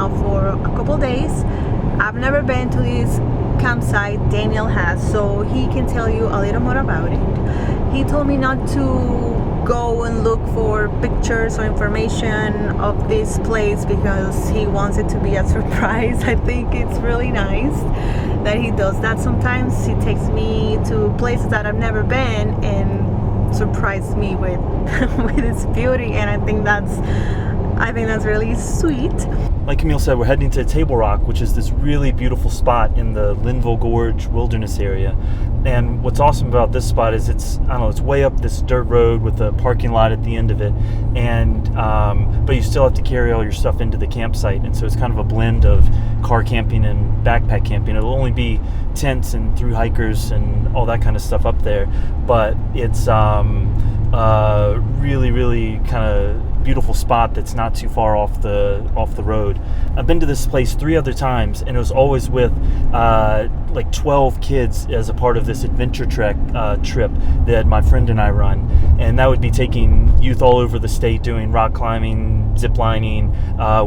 out for a couple days. I've never been to this campsite. Daniel has, so he can tell you a little more about it. He told me not to go and look for pictures or information of this place because he wants it to be a surprise. I think it's really nice that he does that. Sometimes he takes me to places that I've never been and surprise me with with its beauty, and I think that's really sweet. Like Camille said, we're heading to Table Rock, which is this really beautiful spot in the Linville Gorge wilderness area. And what's awesome about this spot is it's way up this dirt road with a parking lot at the end of it, and but you still have to carry all your stuff into the campsite, and so it's kind of a blend of car camping and backpack camping. It'll only be tents and through hikers and all that kind of stuff up there, but it's really kind of beautiful spot that's not too far off the road. I've been to this place 3 other times, and it was always with like 12 kids as a part of this adventure trek trip that my friend and I run, and that would be taking youth all over the state doing rock climbing, zip lining,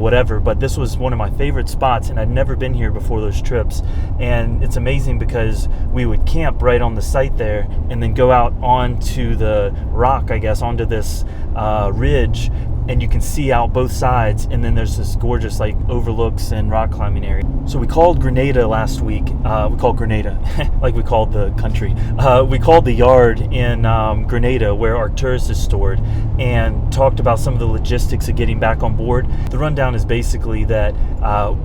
whatever. But this was one of my favorite spots, and I'd never been here before those trips, and it's amazing because we would camp right on the site there and then go out onto the rock, I guess, onto this ridge, and you can see out both sides, and then there's this gorgeous like overlooks and rock climbing area. So we called Grenada last week. We called Grenada like we called the country. We called the yard in Grenada where Arcturus is stored, and talked about some of the logistics of getting back on board. The rundown is basically that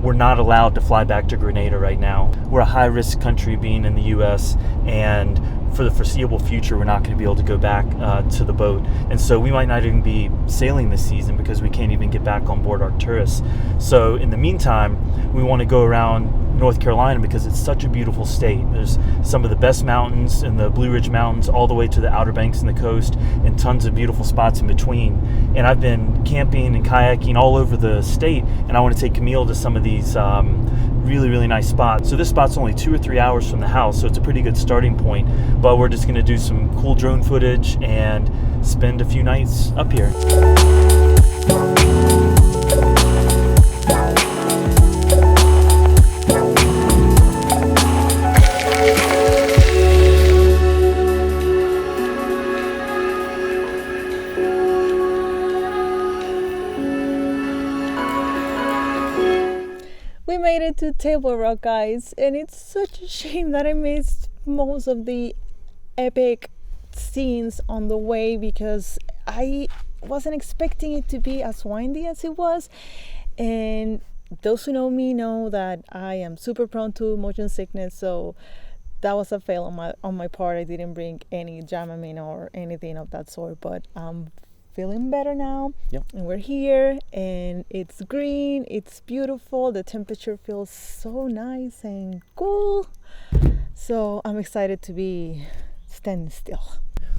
we're not allowed to fly back to Grenada right now. We're a high-risk country being in the U.S., and for the foreseeable future, we're not going to be able to go back to the boat. And so we might not even be sailing this season because we can't even get back on board Arcturus. So in the meantime, we want to go around North Carolina because it's such a beautiful state. There's some of the best mountains in the Blue Ridge Mountains all the way to the Outer Banks and the coast, and tons of beautiful spots in between. And I've been camping and kayaking all over the state, and I want to take Camille to some of these really nice spots. So this spot's only 2 or 3 hours from the house, so it's a pretty good starting point. But we're just going to do some cool drone footage and spend a few nights up here. We made it to Table Rock, guys, and it's such a shame that I missed most of the epic scenes on the way because I wasn't expecting it to be as windy as it was. And those who know me know that I am super prone to motion sickness, so that was a fail on my part. I didn't bring any Dramamine or anything of that sort, but I'm feeling better now. Yep. And we're here, and it's green, it's beautiful, the temperature feels so nice and cool, so I'm excited to be standing still.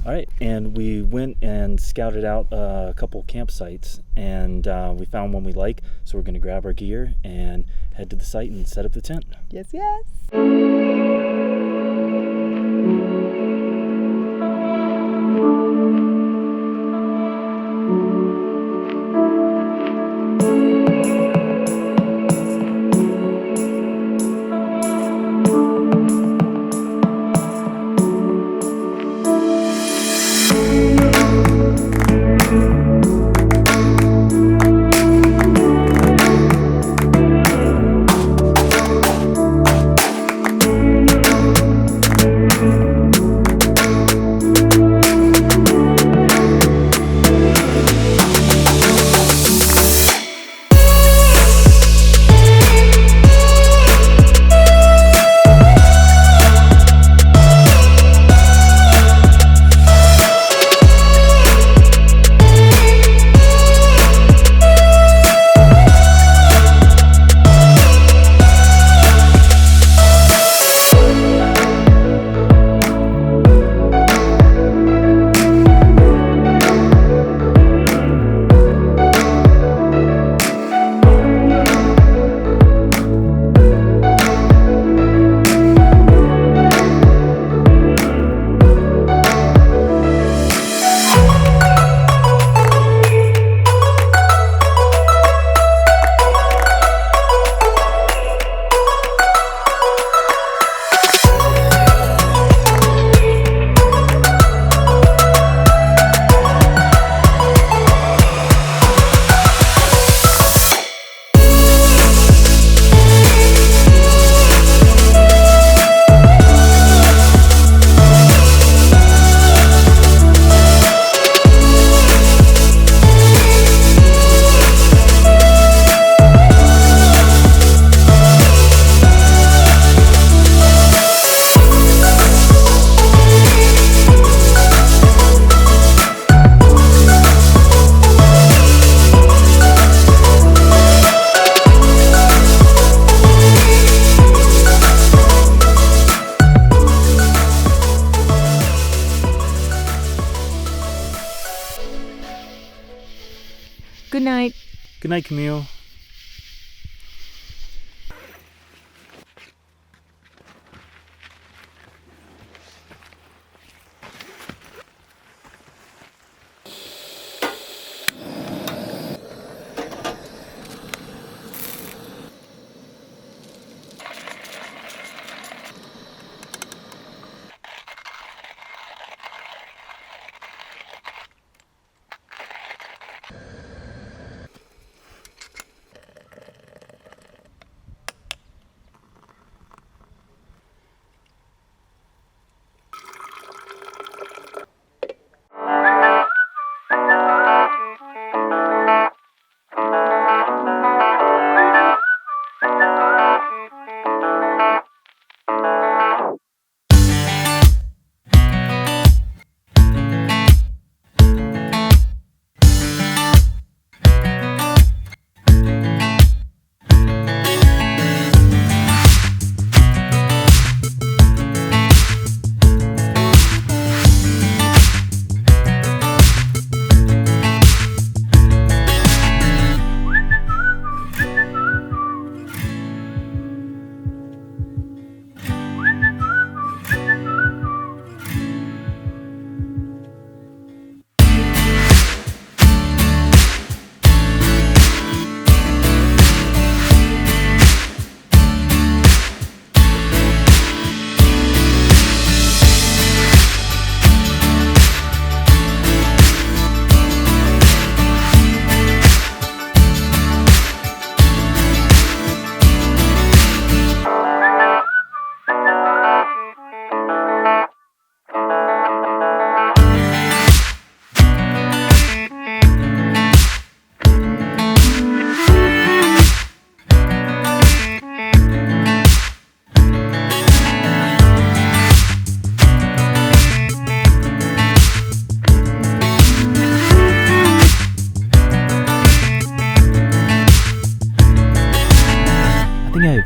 All right, and we went and scouted out a couple campsites, and we found one we like, so we're going to grab our gear and head to the site and set up the tent. Yes. Good night, Camille.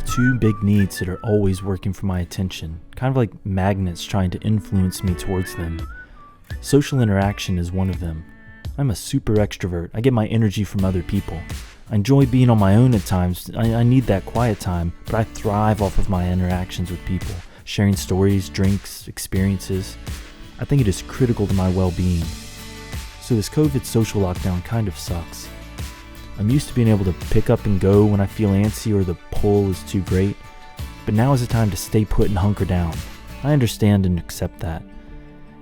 Two big needs that are always working for my attention, kind of like magnets trying to influence me towards them. Social interaction is one of them. I'm a super extrovert. I get my energy from other people. I enjoy being on my own at times. I need that quiet time, but I thrive off of my interactions with people, sharing stories, drinks, experiences. I think it is critical to my well-being. So this COVID social lockdown kind of sucks. I'm used to being able to pick up and go when I feel antsy or the pull is too great, but now is the time to stay put and hunker down. I understand and accept that.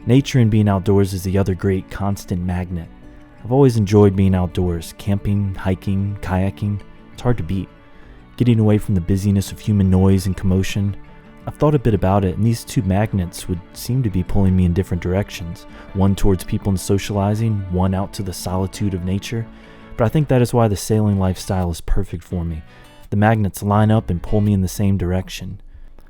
Nature and being outdoors is the other great constant magnet. I've always enjoyed being outdoors, camping, hiking, kayaking. It's hard to beat. Getting away from the busyness of human noise and commotion. I've thought a bit about it, and these two magnets would seem to be pulling me in different directions. One towards people and socializing, one out to the solitude of nature. But I think that is why the sailing lifestyle is perfect for me. The magnets line up and pull me in the same direction.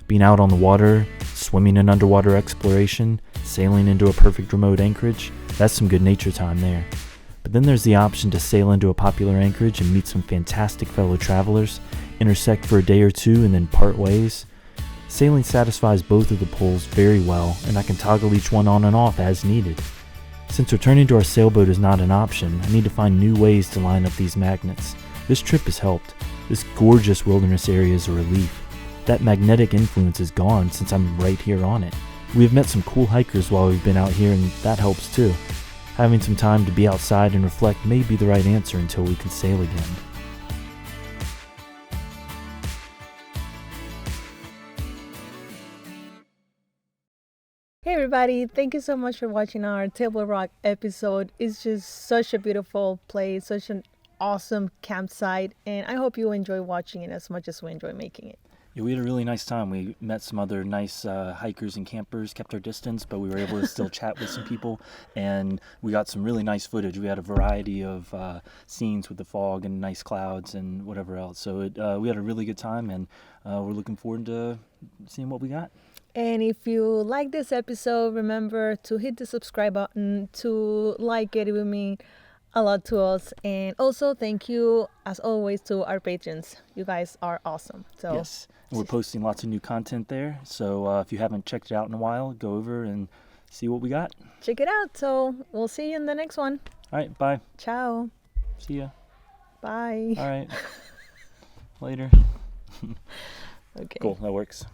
Being out on the water, swimming in underwater exploration, sailing into a perfect remote anchorage, that's some good nature time there. But then there's the option to sail into a popular anchorage and meet some fantastic fellow travelers, intersect for a day or two and then part ways. Sailing satisfies both of the pulls very well, and I can toggle each one on and off as needed. Since returning to our sailboat is not an option, I need to find new ways to line up these magnets. This trip has helped. This gorgeous wilderness area is a relief. That magnetic influence is gone since I'm right here on it. We have met some cool hikers while we've been out here, and that helps too. Having some time to be outside and reflect may be the right answer until we can sail again. Hey everybody, thank you so much for watching our Table Rock episode. It's just such a beautiful place, such an awesome campsite, and I hope you enjoy watching it as much as we enjoy making it. Yeah, we had a really nice time. We met some other nice hikers and campers, kept our distance, but we were able to still chat with some people, and we got some really nice footage. We had a variety of scenes with the fog and nice clouds and whatever else. So we had a really good time, and we're looking forward to seeing what we got. And if you like this episode, remember to hit the subscribe button, to like it. It will mean a lot to us. And also thank you, as always, to our patrons. You guys are awesome. So yes, we're posting lots of new content there. So if you haven't checked it out in a while, go over and see what we got. Check it out. So we'll see you in the next one. All right, bye. Ciao. See ya. Bye. All right. Later. Okay. Cool. That works.